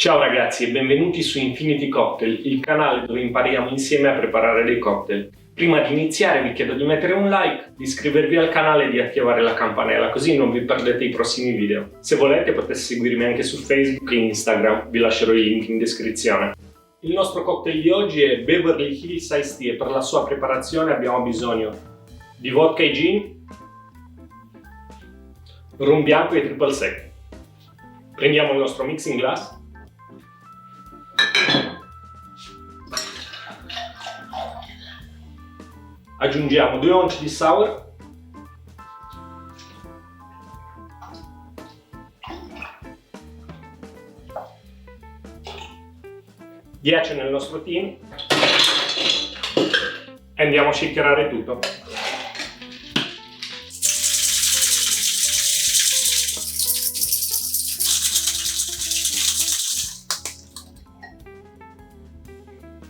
Ciao ragazzi e benvenuti su Infinity Cocktail, il canale dove impariamo insieme a preparare dei cocktail. Prima di iniziare vi chiedo di mettere un like, di iscrivervi al canale e di attivare la campanella, così non vi perdete i prossimi video. Se volete potete seguirmi anche su Facebook e Instagram, vi lascerò i link in descrizione. Il nostro cocktail di oggi è Beverly Hills Iced Tea e per la sua preparazione abbiamo bisogno di vodka e gin, rum bianco e triple sec. Prendiamo il nostro mixing glass. Aggiungiamo 2 once di sour, ghiaccio nel nostro tin e andiamo a shakerare tutto.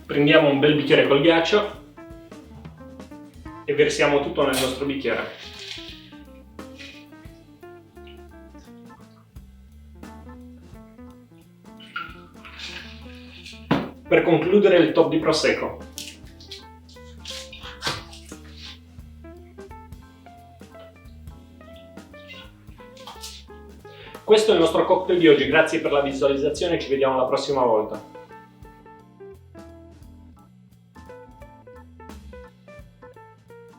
Prendiamo un bel bicchiere col ghiaccio e versiamo tutto nel nostro bicchiere. Per concludere il top di prosecco. Questo è il nostro cocktail di oggi, grazie per la visualizzazione, ci vediamo la prossima volta.